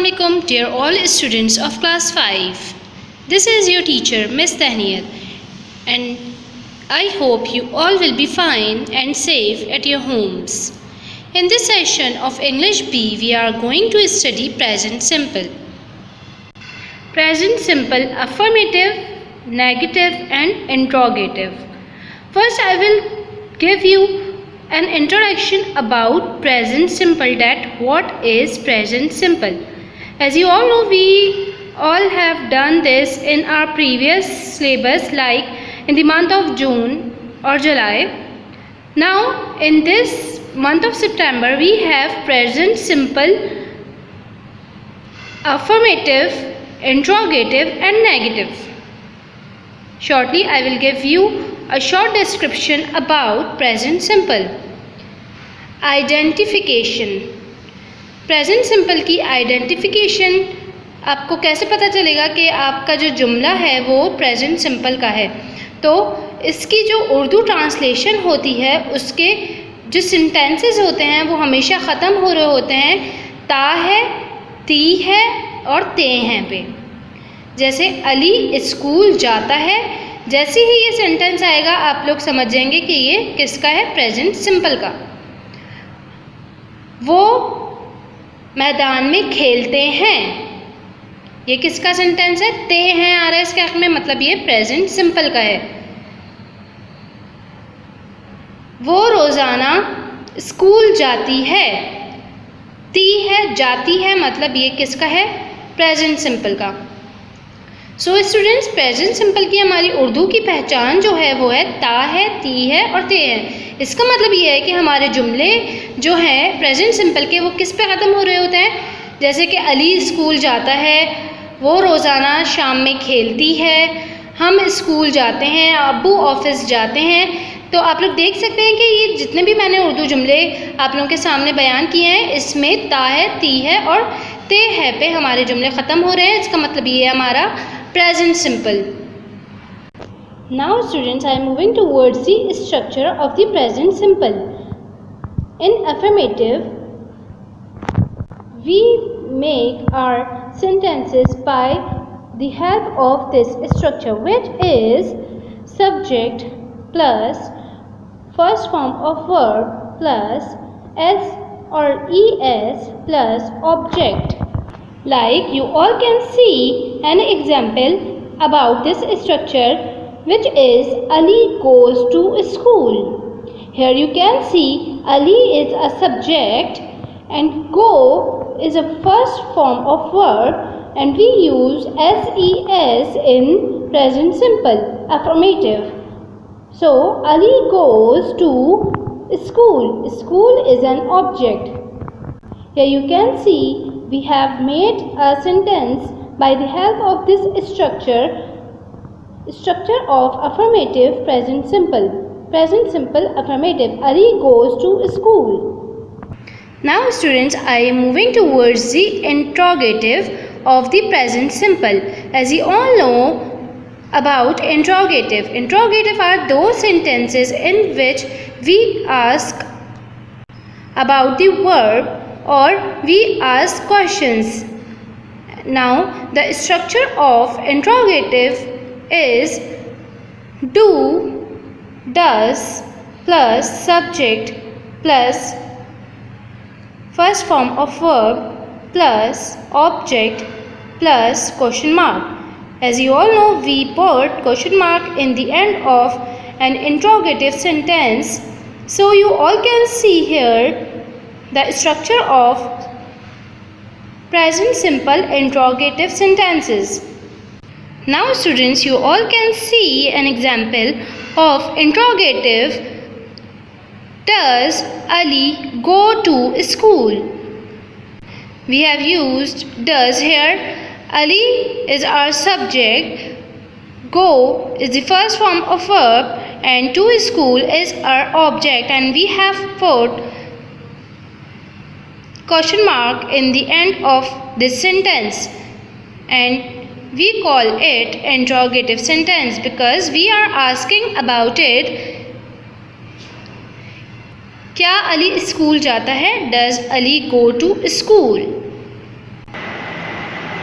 Assalamualaikum dear all students of class 5. This is your teacher Miss Tahniyat and I hope you all will be fine and safe at your homes. In this session of English B we are going to study present simple. Present simple affirmative, negative and interrogative. First I will give you an introduction about present simple, that what is present simple. As you all know, we all have done this in our previous syllabus, like in the month of June or July. Now in this month of September we have present simple, affirmative, interrogative and negative. Shortly I will give you a short description about present simple. Identification. Present simple की identification आपको कैसे पता चलेगा कि आपका जो जुमला है वो प्रेजेंट सिंपल का है? तो इसकी जो उर्दू ट्रांसलेशन होती है उसके जो सेंटेंसेस होते हैं वो हमेशा ख़त्म हो रहे होते हैं ता है, ती है और ते हैं पे। जैसे अली स्कूल जाता है, जैसे ही ये सेंटेंस आएगा आप लोग समझ जाएंगे कि ये किसका है, प्रेजेंट सिंपल का। वो मैदान में खेलते हैं, ये किसका सेंटेंस है, ते हैं आ रहा है इसके हक़ में, मतलब ये प्रेजेंट सिंपल का है। वो रोज़ाना स्कूल जाती है, ती है, जाती है, मतलब ये किसका है, प्रेजेंट सिंपल का। सो स्टूडेंट्स, प्रेजेंट सिंपल की हमारी उर्दू की पहचान जो है वो है ता है, ती है और ते है। इसका मतलब ये है कि हमारे जुमले जो हैं प्रेजेंट सिंपल के वो किस पे ख़त्म हो रहे होते हैं। जैसे कि अली स्कूल जाता है, वो रोज़ाना शाम में खेलती है, हम स्कूल जाते हैं, अब्बू ऑफिस जाते हैं। तो आप लोग देख सकते हैं कि ये जितने भी मैंने उर्दू जुमले आप लोगों के सामने बयान किए हैं इसमें ता है, ती है और ते है पे हमारे जुमले ख़त्म हो रहे हैं। इसका मतलब ये है हमारा present simple. Now students, I am moving towards the structure of the present simple. In affirmative, we make our sentences by the help of this structure, which is subject plus first form of verb plus s or es plus object. Like you all can see an example about this structure, which is Ali goes to school. Here you can see Ali is a subject and go is a first form of verb and we use ses in present simple affirmative. So Ali goes to school. School is an object. Here you can see we have made a sentence by the help of this structure of affirmative present simple. Present simple affirmative, Ali goes to school. Now students, I am moving towards the interrogative of the present simple. As you all know about interrogative. Interrogative are those sentences in which we ask about the verb or we ask questions. Now the structure of interrogative is do, does plus subject plus first form of verb plus object plus question mark. As you all know, we put question mark in the end of an interrogative sentence. So you all can see here the structure of present simple interrogative sentences. Now students, you all can see an example of interrogative. Does Ali go to school? We have used does here. Ali is our subject, go is the first form of verb and to school is our object, and we have put question mark in the end of this sentence and we call it interrogative sentence because we are asking about it. क्या Ali school जाता है? Does Ali go to school?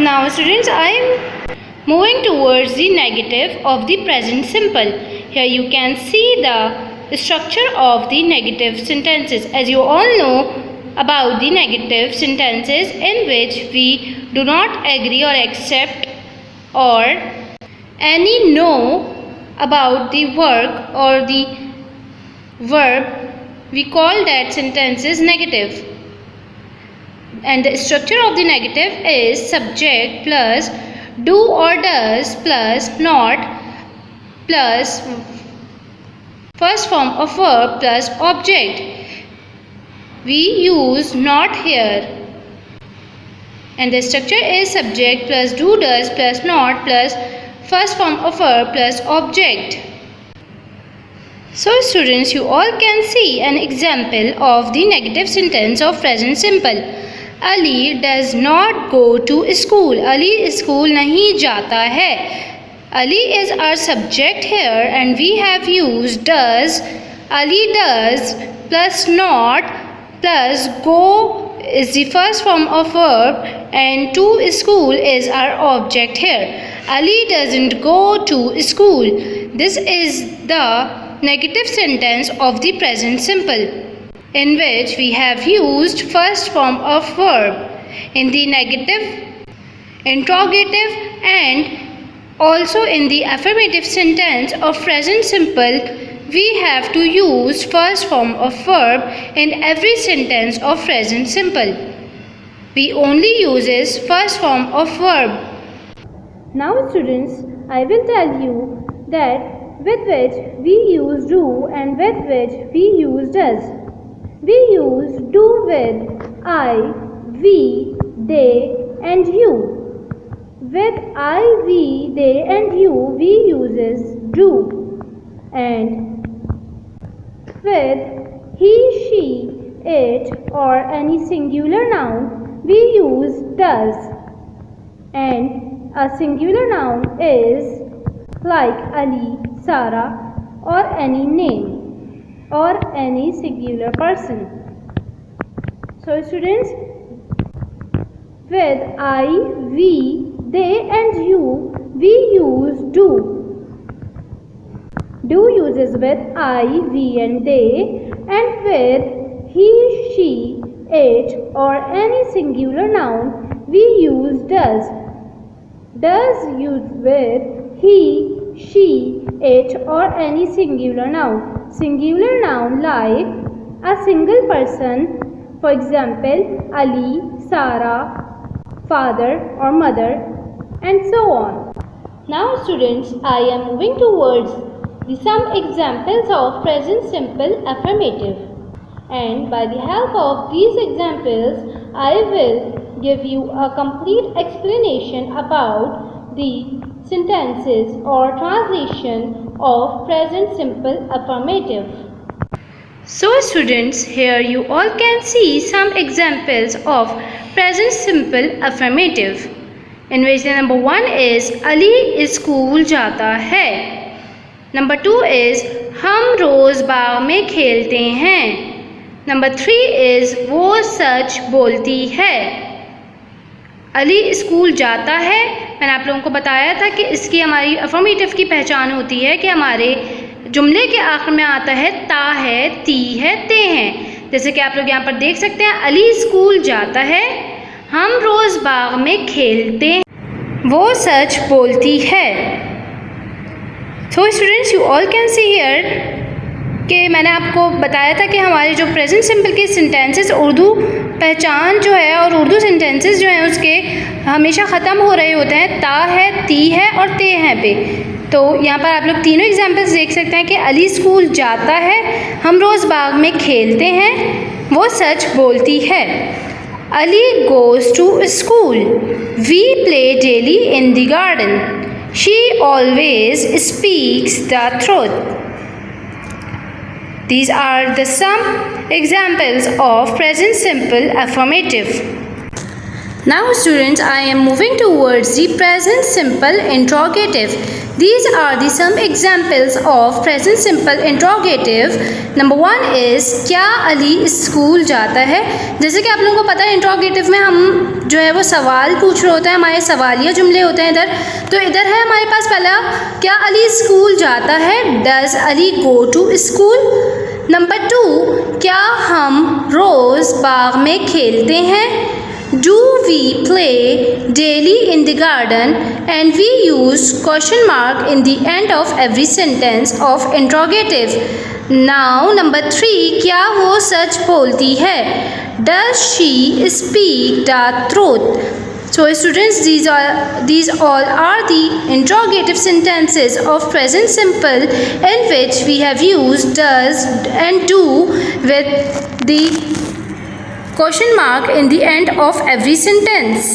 Now students, I am moving towards the negative of the present simple. Here you can see the structure of the negative sentences. As you all know about the negative sentences in which we do not agree or accept or any no about the work or the verb, we call that sentence is negative. And the structure of the negative is subject plus do or does plus not plus first form of verb plus object. We use not here. And the structure is subject plus do does plus not plus first form of verb plus object. So students, you all can see an example of the negative sentence of present simple. Ali does not go to school. Ali school नहीं जाता है. Ali is our subject here and we have used does. Ali does plus not plus go is the first form of verb and to school is our object here. Ali doesn't go to school. This is the negative sentence of the present simple, in which we have used first form of verb. In the negative, interrogative and also in the affirmative sentence of present simple, we have to use first form of verb in every sentence of present simple. We only uses first form of verb. Now students, I will tell you that with which we use do and with which we use does. We use do with I, we, they and you. With I, we, they and you, we uses do. And with he, she, it or any singular noun, we use does. And a singular noun is like Ali, Sarah or any name or any singular person. So students, with I, we, they and you, we use do. Do uses with I, we and they, and with he, she, it or any singular noun, we use does. Does use with he, she, it or any singular noun. Singular noun like a single person, for example, Ali, Sarah, father or mother, and so on. Now students, I am moving towards some examples of present simple affirmative. And by the help of these examples, I will give you a complete explanation about the sentences or translation of present simple affirmative. So students, here you all can see some examples of present simple affirmative, in which the number 1 is Ali school जाता है. Number 2 is हम रोज बाग में खेलते हैं. Number 3 is वो सच बोलती है. अली स्कूल जाता है. मैंने आप लोगों को बताया था कि इसकी हमारी अफर्मेटिव की पहचान होती है कि हमारे जुमले के आखिर में आता है ता है, ती है, ते हैं. जैसे कि आप लोग यहाँ पर देख सकते हैं, अली स्कूल जाता है, हम रोज़ बाग में खेलते हैं, वो सच बोलती है. So students, you all can see here कि मैंने आपको बताया था कि हमारे जो प्रेजेंट सिंपल के सेंटेंसेस उर्दू पहचान जो है और उर्दू सेंटेंसेस जो हैं उसके हमेशा ख़त्म हो रहे होते हैं ता है, ती है और ते हैं पे. तो यहाँ पर आप लोग तीनों एग्जांपल्स देख सकते हैं कि अली स्कूल जाता है, हम रोज़ बाग में खेलते हैं, वो सच बोलती है. Ali goes to school, we play daily in the garden, she always speaks the truth. These are the some examples of present simple affirmative. Now students, I am moving towards the present simple interrogative. These are the some examples of present simple interrogative. Number 1 is क्या Ali school जाता है। जैसे कि आप लोगों को पता है इंट्रोगेटिव में हम जो है वो सवाल पूछ रहे होते हैं, हमारे सवालिया जुमले होते हैं इधर। तो इधर है हमारे पास पहला, क्या अली स्कूल जाता है, does Ali go to school. Number 2, क्या हम रोज़ बाग में खेलते हैं, do we play daily in the garden, and we use question mark in the end of every sentence of interrogative. Now number 3, क्या वो सच बोलती है, does she speak the truth. So students, these all are the interrogative sentences of present simple in which we have used does and do with the question mark in the end of every sentence.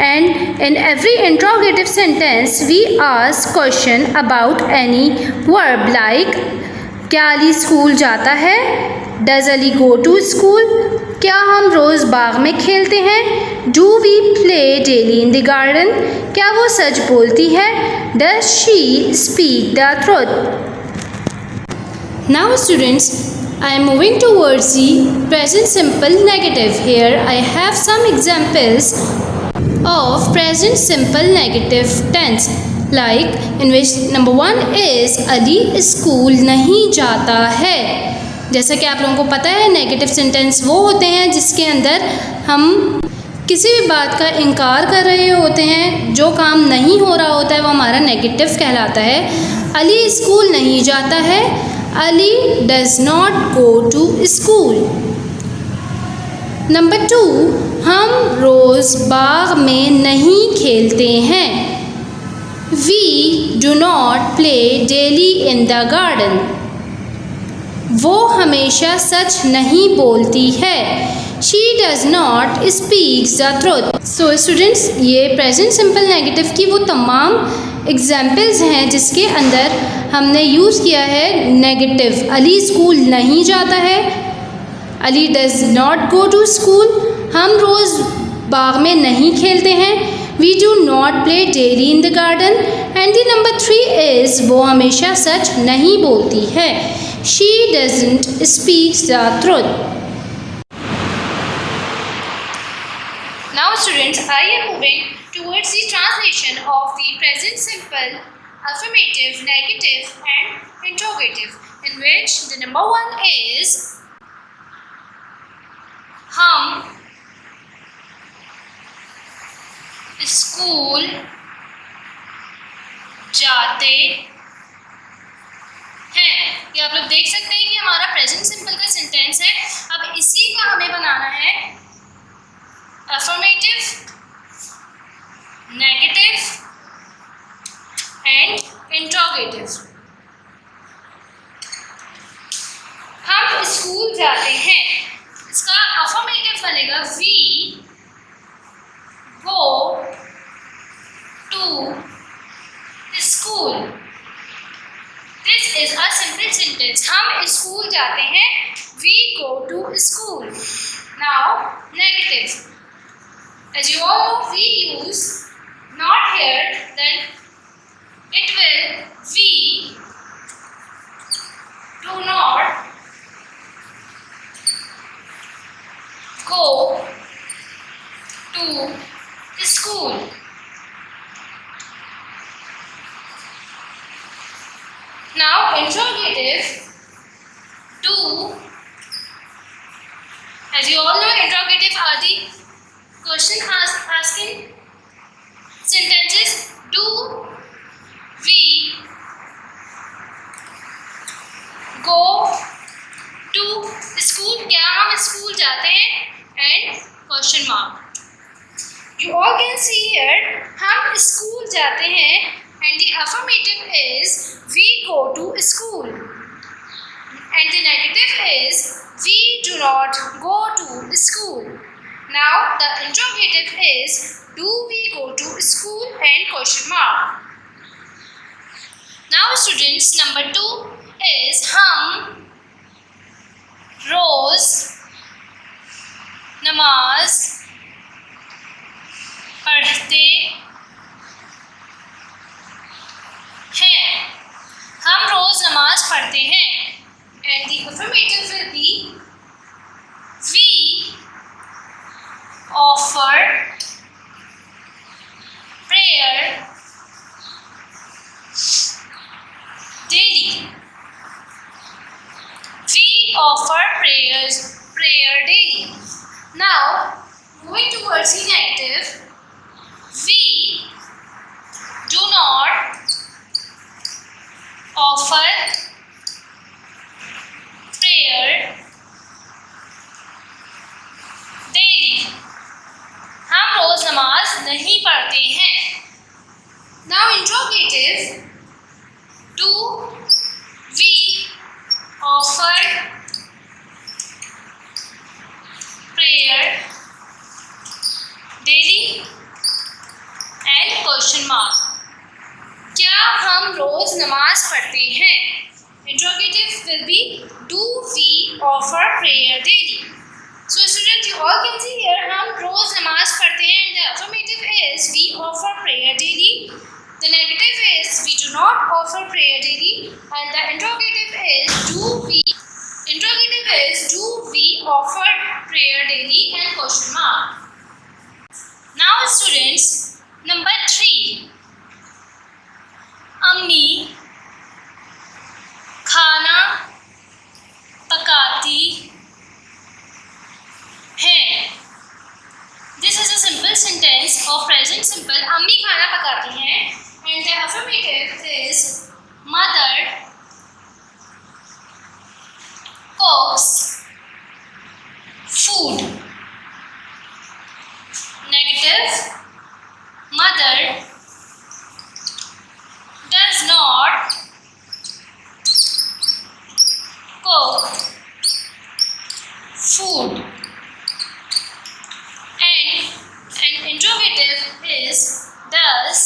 And in every interrogative sentence we ask question about any verb like क्या Ali school जाता है, does Ali go to school, क्या हम रोज़ बाग में खेलते हैं, do we play daily in the garden, क्या वो सच बोलती है, does she speak the truth. Now students, I am moving towards the present simple negative. Here I have some examples of present simple negative tense, like in which number 1 is Ali school नहीं जाता है। जैसा कि आप लोगों को पता है नेगेटिव सेंटेंस वो होते हैं जिसके अंदर हम किसी भी बात का इनकार कर रहे होते हैं, जो काम नहीं हो रहा होता है वो हमारा नेगेटिव कहलाता है। अली स्कूल नहीं जाता है, Ali does not go to school. Number 2, हम रोज़ बाग में नहीं खेलते हैं, we do not play daily in the garden. वो हमेशा सच नहीं बोलती है, she does not speak the truth. So students, ये प्रेजेंट सिंपल नेगेटिव की वो तमाम एग्जाम्पल्स हैं जिसके अंदर हमने यूज़ किया है नेगेटिव। अली स्कूल नहीं जाता है, Ali does not go to school, हम रोज़ बाग में नहीं खेलते हैं, we do not play daily in the garden, and the number 3 is वो हमेशा सच नहीं बोलती है, she doesn't speak the truth. Now students, I am moving towards the translation of the present simple, affirmative, negative and interrogative, in which the number 1 is हम school जाते हैं। ये आप लोग देख सकते हैं कि हमारा प्रेजेंट सिंपल का सेंटेंस है। अब इसी का हमें बनाना है affirmative, negative and interrogative. हम स्कूल जाते हैं, इसका affirmative बनेगा we go to school. This is a simple sentence. हम स्कूल जाते हैं, we go to school. Now negative. As you all know, we use not here, then it will we do not go to school. Now interrogative, do, as you all know, interrogative are the question asking sentences. Do we go to school? क्या हम school जाते हैं? And question mark. You all can see here, हम school जाते हैं and the affirmative is we go to school, and the negative is we do not go to school. Now the interrogative is do we go to school and question mark. Now students, number 2 is हम रोज नमाज and the affirmative will be we offer prayer daily. We offer prayer daily. Now, moving towards the negative, we do not offer prayer daily. हम रोज नमाज नहीं पढ़ते हैं. Now interrogative, do we offer prayer daily? And question mark. क्या हम रोज नमाज पढ़ते हैं? Interrogative will be do we offer prayer daily? So students, you all can see here हम रोज नमाज पढ़ते हैं and the affirmative is we offer prayer daily. The negative is we do not offer prayer daily and the interrogative is do we offer prayer daily and question mark. Now students, number 3. अम्मी खाना पकाती हैं. This is a simple sentence of present simple. अम्मी खाना पकाती हैं and the affirmative is mother cooks food. Negative, mother does not cook food. And an interrogative is does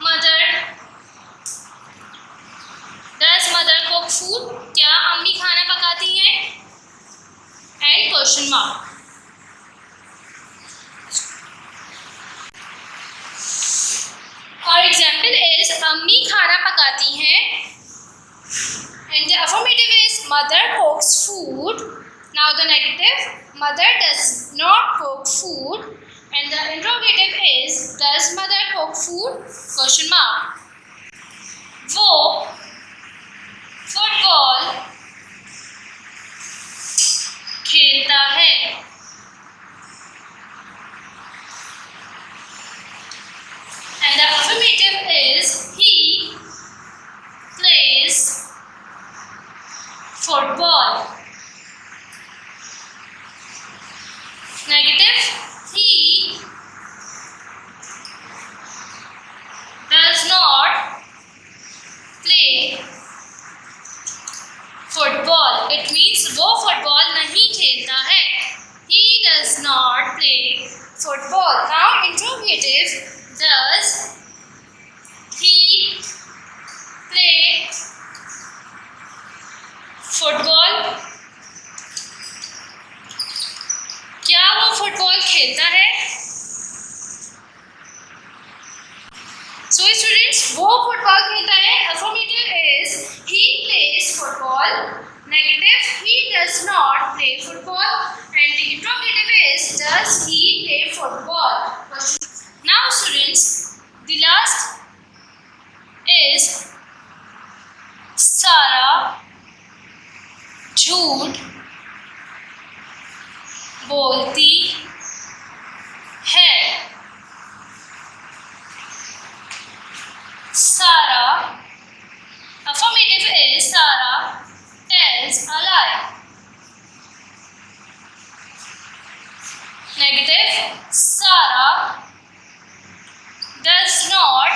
mother cook food? क्या अम्मी खाना पकाती हैं? And question mark. Our example is अम्मी खाना पकाती हैं and the affirmative is mother cooks food. Now the negative, mother does not cook food and the interrogative is does mother cook food? Question mark. वो football खेलता है. And the affirmative is he plays football. Negative, he does not play football. It means वो football नहीं खेलता है. He does not play football. Now interrogative, does he play football? क्या वो football खेलता है? So students, वो फुटबॉल खेलता है. Affirmative is he plays football. Negative, he does not play football. And the interrogative is does he play football? Now students, the last is सारा झूठ बोलती है. सारा, affirmative is Sara tells a lie. Negative, Sara does not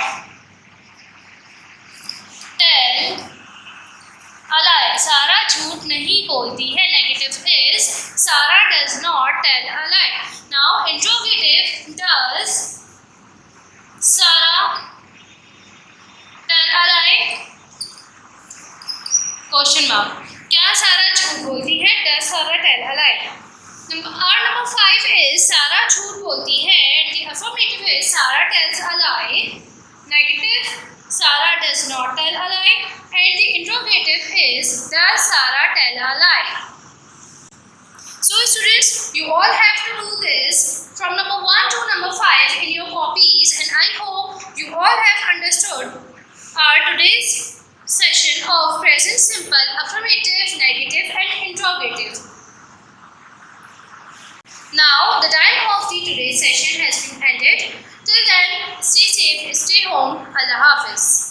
tell a lie. सारा झूठ नहीं बोलती है. Negative is Sara does not tell a lie. Now interrogative, does Sara tell a lie? Question mark. क्या सारा झूठ बोलती है? Does Sara tell a lie? Number 5 is सारा झूठ बोलती है and the affirmative is Sara tells a lie. Negative, Sara does not tell a lie and the interrogative is Does Sarah tell a lie? So students, you all have to do this from number 1 to number 5 in your copies, and I hope you all have understood our today's session of present simple, affirmative, negative and interrogative. Now the time of the today's session has been ended. Till then, stay safe, stay home. Allah Hafiz.